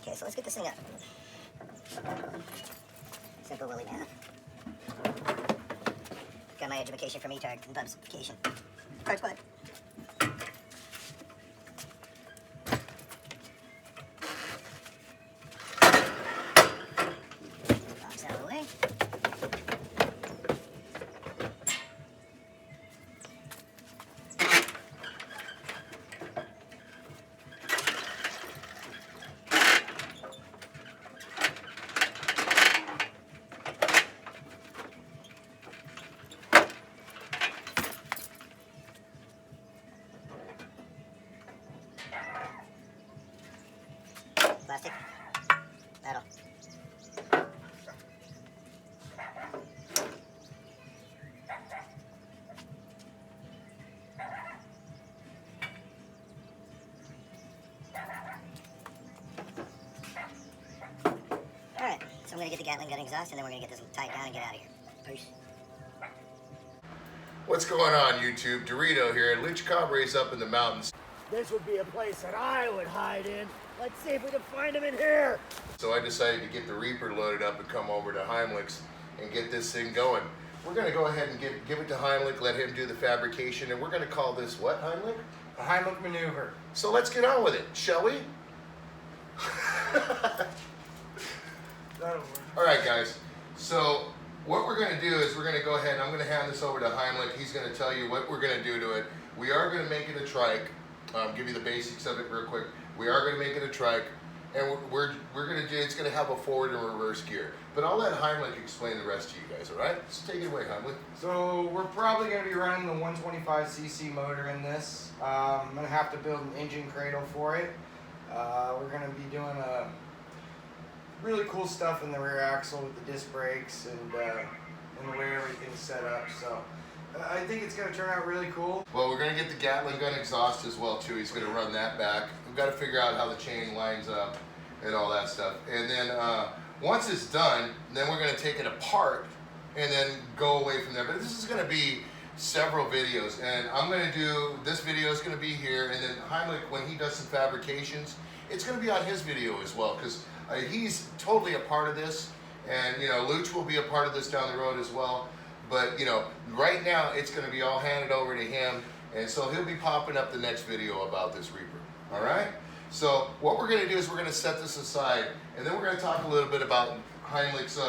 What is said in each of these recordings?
Okay, so let's get this thing up. Simple Willy math. Got my education from MiniTrike and fabrication. Kart Let. Box out of the way. Plastic, metal. Alright, so I'm going to get the Gatling gun exhaust and then we're going to get this tied down and get out of here. Peace. What's going on, YouTube? Dorito here. Lich Cabre's up in the mountains. This would be a place that I would hide in. Let's see if we can find him in here. So I decided to get the Reaper loaded up and come over to Heimlich's and get this thing going. We're going to go ahead and give it to Heimlich, let him do the fabrication, and we're going to call this what, Heimlich? A Heimlich maneuver. So let's get on with it, shall we? That'll work. All right, guys. So what we're going to do is we're going to go ahead and I'm going to hand this over to Heimlich. He's going to tell you what we're going to do to it. We are going to make it a trike. Give you the basics of it real quick. We are going to make it a trike, and we're going to do. It's going to have a forward and reverse gear. But I'll let Heimlich explain the rest to you guys. All right? So take it away, Heimlich. So we're probably going to be running the 125cc motor in this. I'm going to have to build an engine cradle for it. We're going to be doing really cool stuff in the rear axle with the disc brakes and the way everything's set up. So I think it's going to turn out really cool. Well, we're going to get the Gatling gun exhaust as well too. He's going to run that back. We've got to figure out how the chain lines up and all that stuff. And then once it's done, then we're going to take it apart and then go away from there. But this is going to be several videos, and I'm going to do, this video is going to be here, and then Heimlich, when he does some fabrications, it's going to be on his video as well, because he's totally a part of this, and you know, Luch will be a part of this down the road as well. But you know, right now it's going to be all handed over to him, and so he'll be popping up the next video about this Reaper. All right. So what we're gonna do is we're gonna set this aside, and then we're gonna talk a little bit about Heimlich's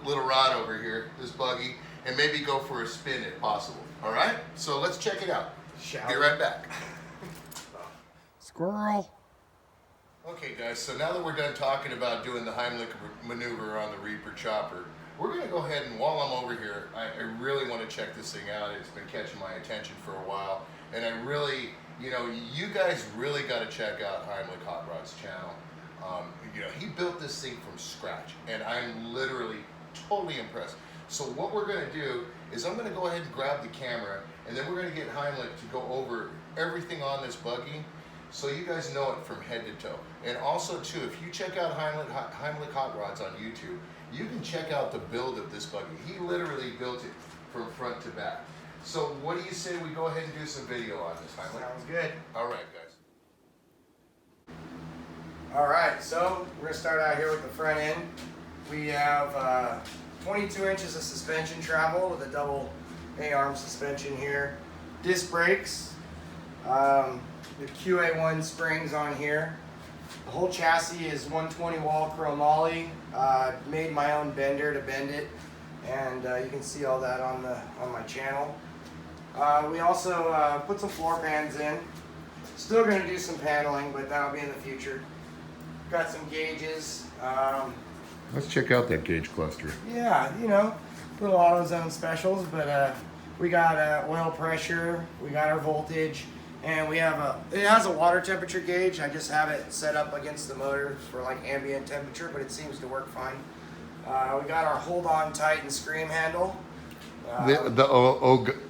little rod over here, this buggy, and maybe go for a spin if possible. All right? So let's check it out. Be right back. Squirrel. Okay guys, so now that we're done talking about doing the Heimlich maneuver on the Reaper chopper, we're gonna go ahead and while I'm over here, I really wanna check this thing out. It's been catching my attention for a while. And I really, you know, you guys really gotta check out Heimlich Hot Rods channel. You know, he built this thing from scratch and I'm literally totally impressed. So what we're gonna do is I'm gonna go ahead and grab the camera and then we're gonna get Heimlich to go over everything on this buggy so you guys know it from head to toe. And also too, if you check out Heimlich Hot Rods on YouTube, you can check out the build of this buggy. He literally built it from front to back. So what do you say we go ahead and do some video on this, Heimlich? Sounds good. All right, guys. All right, so we're gonna start out here with the front end. We have 22 inches of suspension travel with a double A-arm suspension here. Disc brakes, the QA1 springs on here. The whole chassis is 120 wall chromoly. Made my own bender to bend it, and you can see all that on my channel. We also put some floor pans in. Still going to do some paneling, but that'll be in the future. Got some gauges. Let's check out that gauge cluster. Yeah, you know, little AutoZone specials, but we got oil pressure, we got our voltage, and we have it has a water temperature gauge. I just have it set up against the motor for like ambient temperature, but it seems to work fine. We got our hold on tight and scream handle. The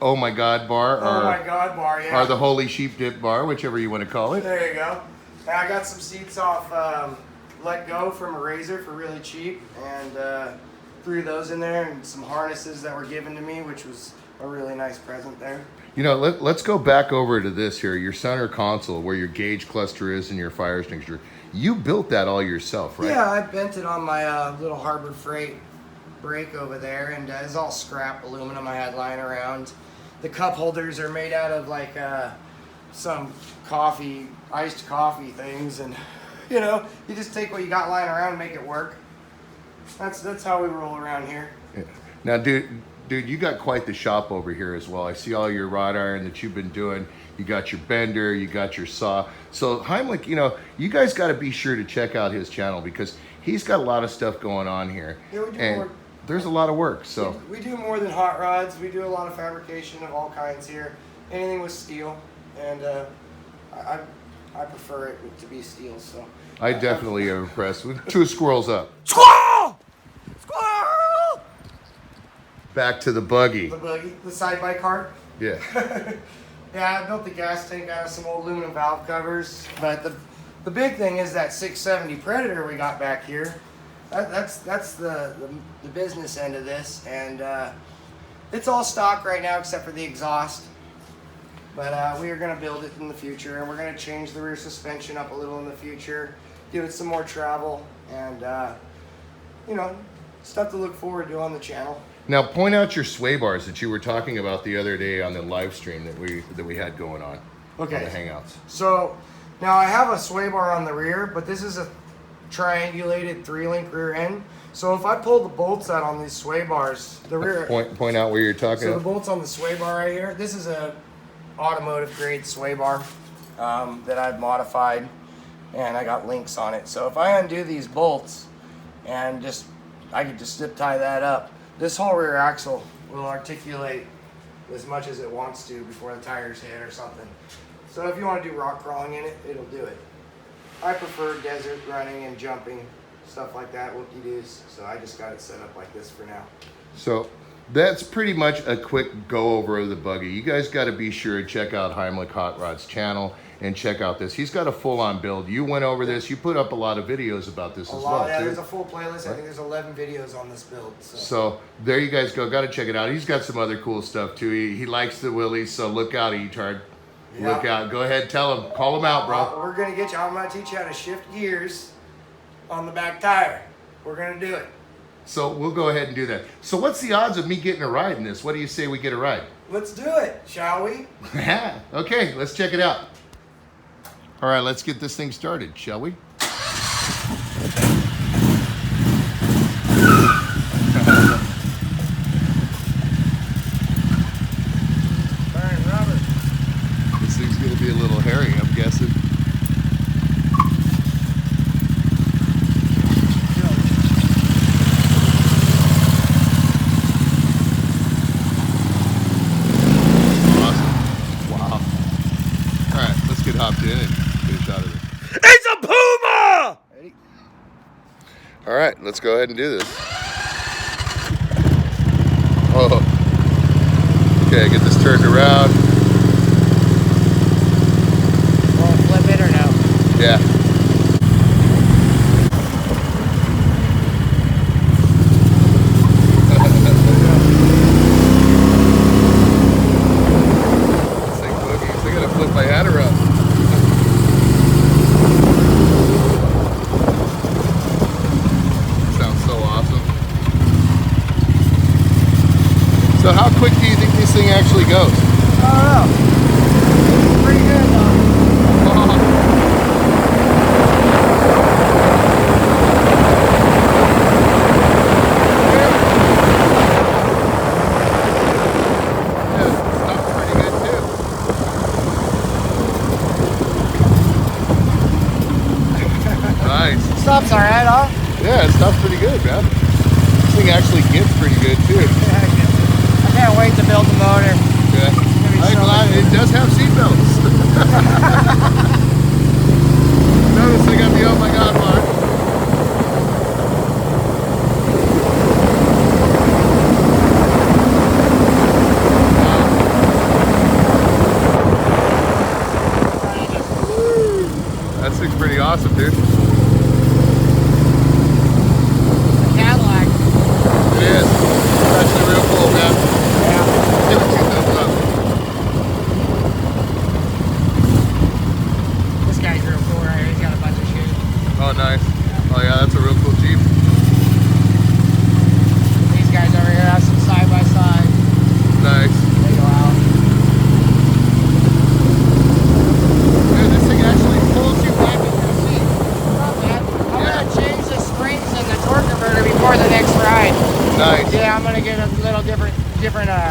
oh my God bar. Oh my God bar, yeah. Or the holy sheep dip bar, whichever you want to call it. There you go. And I got some seats off Let Go from a Razor for really cheap, and threw those in there, and some harnesses that were given to me, which was a really nice present there. You know, let's go back over to this here, your center console where your gauge cluster is and your fire extinguisher. You built that all yourself, right? Yeah, I bent it on my little Harbor Freight brake over there, and it's all scrap aluminum I had lying around. The cup holders are made out of like some iced coffee things, and you know, you just take what you got lying around and make it work. That's how we roll around here. Yeah. Now, dude, you got quite the shop over here as well. I see all your wrought iron that you've been doing. You got your bender, you got your saw. So Heimlich, you know, you guys got to be sure to check out his channel because he's got a lot of stuff going on here. Yeah, we do and more. There's a lot of work. So we do more than hot rods. We do a lot of fabrication of all kinds here. Anything with steel, and I prefer it to be steel. So I definitely am impressed with 2 squirrels up. Squirrel! Squirrel! Back to the buggy. The buggy, the side-by cart. Yeah. Yeah, I built the gas tank out of some old aluminum valve covers, but the big thing is that 670 Predator we got back here. That's the business end of this, and it's all stock right now except for the exhaust. But we are going to build it in the future, and we're going to change the rear suspension up a little in the future, give it some more travel, and you know, stuff to look forward to on the channel. Now point out your sway bars that you were talking about the other day on the live stream that we had going on. Okay. On the Hangouts. So now I have a sway bar on the rear, but this is a triangulated 3-link rear end. So if I pull the bolts out on these sway bars, the rear point out where you're talking. So the bolts on the sway bar right here. This is a automotive grade sway bar that I've modified, and I got links on it. So if I undo these bolts and I could just zip tie that up, this whole rear axle will articulate as much as it wants to before the tires hit or something. So if you want to do rock crawling in it, it'll do it. I prefer desert running and jumping, stuff like that, whoop-de-doos. So I just got it set up like this for now. So that's pretty much a quick go over of the buggy. You guys got to be sure to check out Heimlich Hot Rods channel and check out this. He's got a full-on build. You went over this. You put up a lot of videos about this as well. Yeah, too. there's a full playlist. I think there's 11 videos on this build. So there you guys go. Got to check it out. He's got some other cool stuff too. He likes the wheelies, so look out, E-Tard. Yeah. Look out. Go ahead, tell him. Call him out, bro. We're going to get you. I'm going to teach you how to shift gears on the back tire. We're going to do it. So we'll go ahead and do that. So what's the odds of me getting a ride in this? What do you say we get a ride? Let's do it, shall we? Okay, let's check it out. All right, let's get this thing started, shall we? Burn rubber. This thing's gonna be a little hairy, I'm guessing. Awesome. Wow. All right, let's get hopped in and get a shot of it. It's a puma! Ready? All right, let's go ahead and do this. Oh. Okay, get this turned around. Will it flip it or no? Yeah. This thing boogies. I gotta flip my hat around. Sounds so awesome. So how quick do you think this thing actually goes? I don't know. Pretty good though. Yeah, stuff's pretty good too. Nice. Stuff's alright, huh? Yeah, stuff's pretty good, man. This thing actually gets pretty good too. I can't wait to build the motor. Yeah. be I'm so glad it does have seatbelts. Notice I got the oh my god mark. That thing's pretty awesome, dude. Cadillac. It is. It's actually real cool, man. Yeah. Give it 2 thumbs up. This guy's real cool right here. He's got a bunch of shit. Oh, nice. Oh, yeah, that's a real cool Jeep. These guys over here have some side by side. Nice. They go out. Dude, this thing actually pulls you back into the seat. Not bad. I'm Yeah. gonna change the springs and the torque converter before the next ride. Nice. Yeah, I'm gonna get a little different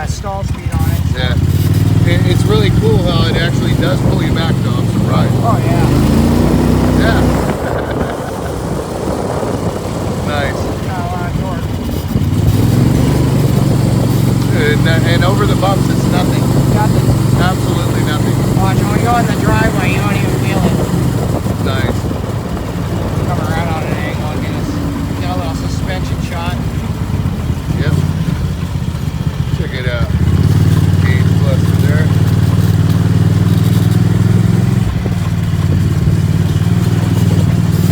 stall speed on it. Yeah. It's really cool how it actually does pull you back, though. I'm surprised. Oh yeah. Yeah. Nice. Got a lot of torque. And over the bumps, it's nothing. Nothing. Absolutely nothing. Watch, when we go in the driveway, you don't even feel it. Nice. Come around on an angle and get a little suspension shot. Yep. Check it out. Gauge cluster there.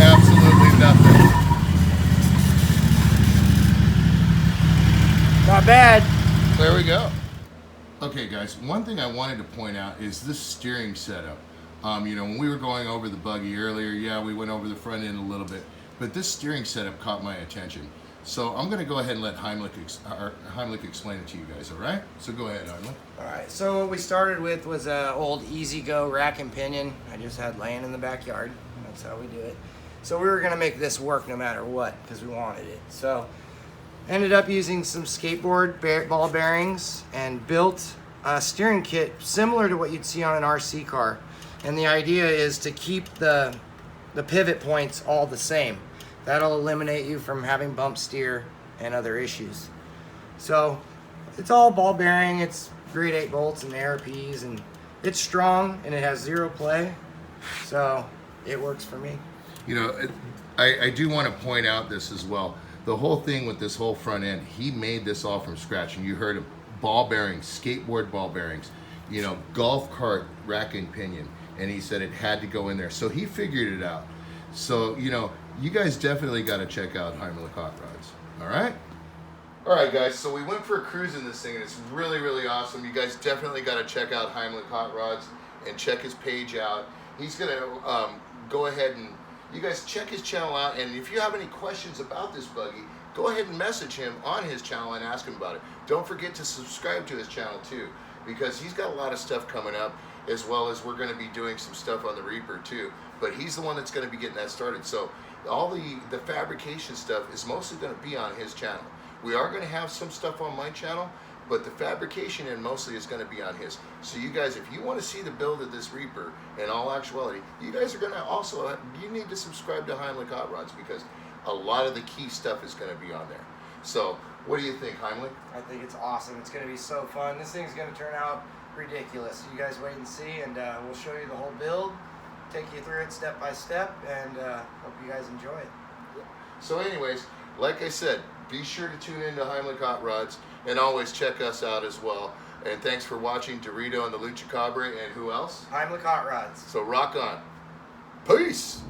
Absolutely nothing. Not bad. There we go. Okay, guys, one thing I wanted to point out is this steering setup. You know, when we were going over the Buggy earlier, yeah, we went over the front end a little bit, but this steering setup caught my attention. So I'm going to go ahead and let Heimlich explain it to you guys, all right? So go ahead, Heimlich. Alright, so what we started with was an old Easy Go rack and pinion I just had laying in the backyard. That's how we do it. So we were going to make this work no matter what because we wanted it. So ended up using some skateboard ball bearings and built a steering kit similar to what you'd see on an RC car. And the idea is to keep the pivot points all the same. That'll eliminate you from having bump steer and other issues. So it's all ball bearing, it's grade 8 bolts and ARPs, and it's strong and it has 0 play. So it works for me. You know, I do want to point out this as well. The whole thing with this whole front end, he made this all from scratch. And you heard of ball bearings, skateboard ball bearings, you know, golf cart rack and pinion. And he said it had to go in there. So he figured it out. So, you know, you guys definitely got to check out Heimlich Hot Rods. All right? All right, guys. So we went for a cruise in this thing, and it's really, really awesome. You guys definitely got to check out Heimlich Hot Rods and check his page out. He's going to go ahead and you guys check his channel out. And if you have any questions about this buggy, go ahead and message him on his channel and ask him about it. Don't forget to subscribe to his channel, too, because he's got a lot of stuff coming up. as well as we're going to be doing some stuff on the Reaper too. But he's the one that's going to be getting that started. So all the fabrication stuff is mostly going to be on his channel. We are going to have some stuff on my channel, but the fabrication end mostly is going to be on his. So you guys, if you want to see the build of this Reaper in all actuality, you guys are going to also, you need to subscribe to Heimlich Hot Rods, because a lot of the key stuff is going to be on there. So what do you think, Heimlich? I think it's awesome. It's going to be so fun. This thing's going to turn out ridiculous. You guys wait and see, and we'll show you the whole build, take you through it step by step, and hope you guys enjoy it. So anyways, like I said, be sure to tune in to Heimlich Hot Rods, and always check us out as well. And thanks for watching Dorito and the Lucha Cabre, and who else? Heimlich Hot Rods. So rock on. Peace!